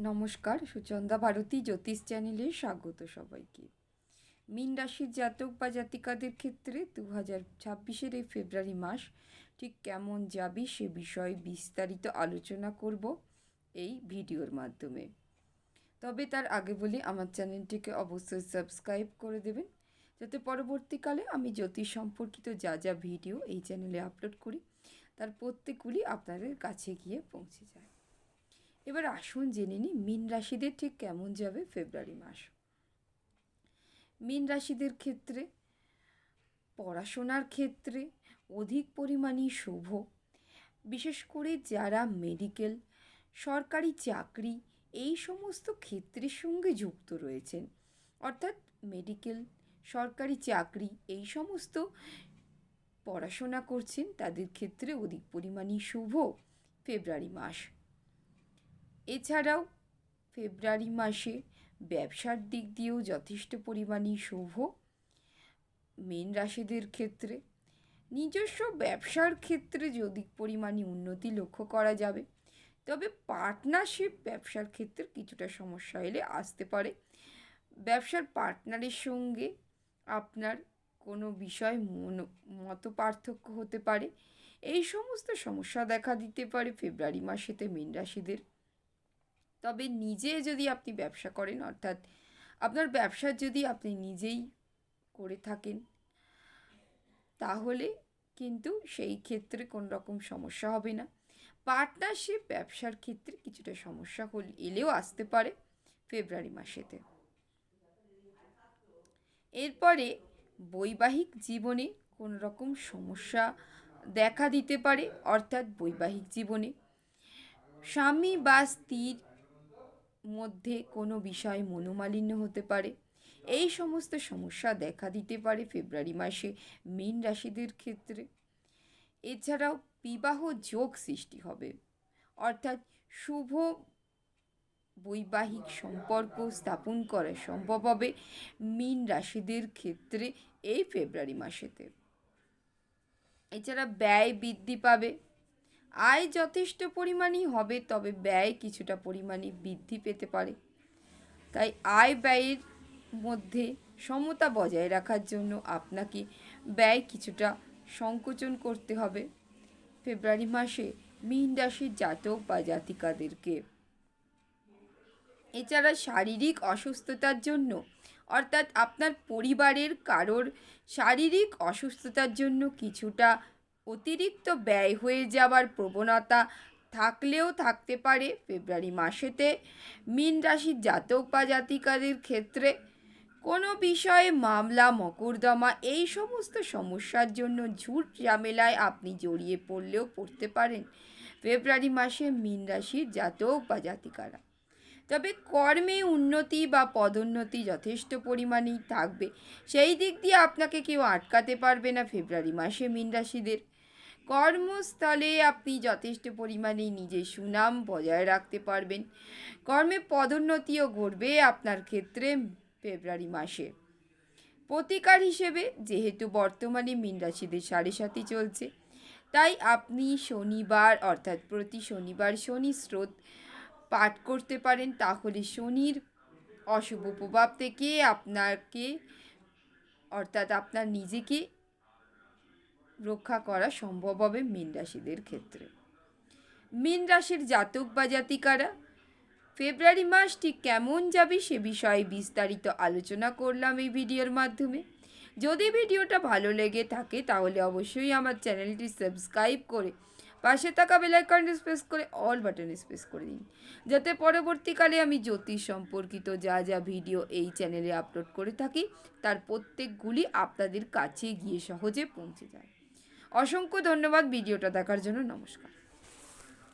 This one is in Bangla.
নমস্কার, সুচন্দা ভারতী জ্যোতিষ চ্যানেলে স্বাগত সবাইকে। মীন রাশির জাতক বা জাতিকাদের ক্ষেত্রে 2026-এর এই ফেব্রুয়ারি মাস ঠিক কেমন যাবে সে বিষয়ে বিস্তারিত আলোচনা করব এই ভিডিওর মাধ্যমে। তবে তার আগে বলি, আমার চ্যানেলটিকে অবশ্যই সাবস্ক্রাইব করে দেবেন, যাতে পরবর্তীকালে আমি জ্যোতিষ সম্পর্কিত যা যা ভিডিও এই চ্যানেলে আপলোড করি তার প্রত্যেকগুলি আপনাদের কাছে গিয়ে পৌঁছে যায়। এবার আসুন জেনে নিই মীন রাশিদের ঠিক কেমন যাবে ফেব্রুয়ারি মাস। মীন রাশিদের ক্ষেত্রে পড়াশোনার ক্ষেত্রে অধিক পরিমাণে শুভ, বিশেষ করে যারা মেডিকেল, সরকারি চাকরি এই সমস্ত ক্ষেত্রের সঙ্গে যুক্ত রয়েছেন, অর্থাৎ মেডিকেল, সরকারি চাকরি এই সমস্ত পড়াশোনা করছেন, তাদের ক্ষেত্রে অধিক পরিমাণে শুভ ফেব্রুয়ারি মাস। এছাড়াও ফেব্রুয়ারি মাসে ব্যবসার দিক দিয়েও যথেষ্ট পরিমাণে শুভ মীন রাশিদের ক্ষেত্রে। নিজস্ব ব্যবসার ক্ষেত্রে অধিক পরিমাণে উন্নতি লক্ষ্য করা যাবে, তবে পার্টনারশিপ ব্যবসার ক্ষেত্রে কিছুটা সমস্যা এলে আসতে পারে। ব্যবসার পার্টনারের সঙ্গে আপনার কোনো বিষয় মত পার্থক্য হতে পারে, এই সমস্ত সমস্যা দেখা দিতে পারে ফেব্রুয়ারি মাসেতে মীন রাশিদের। তবে নিজে যদি আপনি ব্যবসা করেন, অর্থাৎ আপনার ব্যবসা যদি আপনি নিজেই করে থাকেন, তাহলে কিন্তু সেই ক্ষেত্রে কোনো রকম সমস্যা হবে না। পার্টনারশিপ ব্যবসার ক্ষেত্রে কিছুটা সমস্যা এলেও আসতে পারে ফেব্রুয়ারি মাসেতে। এরপরে বৈবাহিক জীবনে কোনো রকম সমস্যা দেখা দিতে পারে, অর্থাৎ বৈবাহিক জীবনে স্বামী বা স্ত্রীর মধ্যে কোনো বিষয়ে মনোমালিন্য হতে পারে, এই সমস্ত সমস্যা দেখা দিতে পারে ফেব্রুয়ারি মাসে মীন রাশিদের ক্ষেত্রে। এছাড়াও বিবাহ যোগ সৃষ্টি হবে, অর্থাৎ শুভ বৈবাহিক সম্পর্ক স্থাপন করা সম্ভব হবে মীন রাশিদের ক্ষেত্রে এই ফেব্রুয়ারি মাসেতে। এছাড়া ব্যয় বৃদ্ধি পাবে, আয় যথেষ্ট পরিমাণই হবে, তবে ব্যয় কিছুটা পরিমাণে বৃদ্ধি পেতে পারে। তাই আয় ব্যয়ের মধ্যে সমতা বজায় রাখার জন্য আপনাকে ব্যয় কিছুটা সংকোচন করতে হবে ফেব্রুয়ারি মাসে মীন রাশির জাতক বা জাতিকাদেরকে। এছাড়া শারীরিক অসুস্থতার জন্য, অর্থাৎ আপনার পরিবারের কারোর শারীরিক অসুস্থতার জন্য কিছুটা অতিরিক্ত ব্যয় হয়ে যাওয়ার প্রবণতা থাকলেও থাকতে পারে ফেব্রুয়ারি মাসেতে মীন রাশির জাতক বা জাতিকাদের ক্ষেত্রে। কোনো বিষয়ে মামলা মকদ্দমা এই সমস্ত সমস্যার জন্য ঝুট ঝামেলায় আপনি জড়িয়ে পড়লেও পড়তে পারেন ফেব্রুয়ারি মাসে মীন রাশির জাতক বা জাতিকারা। তবে কর্মে উন্নতি বা পদোন্নতি যথেষ্ট পরিমাণেই থাকবে, সেই দিক দিয়ে আপনাকে কেউ আটকাতে পারবে না ফেব্রুয়ারি মাসে মীন রাশিদের। কর্মস্থলে আপনি যথেষ্ট পরিমাণে নিজের সুনাম বজায় রাখতে পারবেন, কর্মে পদোন্নতিও ঘটবে আপনার ক্ষেত্রে ফেব্রুয়ারি মাসে। প্রতিকার হিসেবে, যেহেতু বর্তমানে মীন রাশিদের 7.5 চলছে, তাই আপনি শনিবার, অর্থাৎ প্রতি শনিবার শনি স্তোত্র পাঠ করতে পারেন, তাহলে শনির অশুভ প্রভাব থেকে আপনাকে, অর্থাৎ আপনার নিজেকে রক্ষা করা সম্ভব হবে মীন রাশিদের ক্ষেত্রে। মীন রাশির জাতক বা জাতিকারা ফেব্রুয়ারি মাস ঠিক কেমন যাবে সে বিষয়ে বিস্তারিত আলোচনা করলাম এই ভিডিওর মাধ্যমে। যদি ভিডিওটা ভালো লেগে থাকে তাহলে অবশ্যই আমার চ্যানেলটি সাবস্ক্রাইব করে পাশে থাকা বেল আইকনটি প্রেস করে অল বাটনে প্রেস করে দিন, যাতে পরবর্তীকালে আমি জ্যোতিষ সম্পর্কিত যা যা ভিডিও এই চ্যানেলে আপলোড করে থাকি তার প্রত্যেকগুলি আপনাদের কাছে গিয়ে সহজে পৌঁছে যায়। অসংখ্য ধন্যবাদ ভিডিওটা দেখার জন্য। নমস্কার।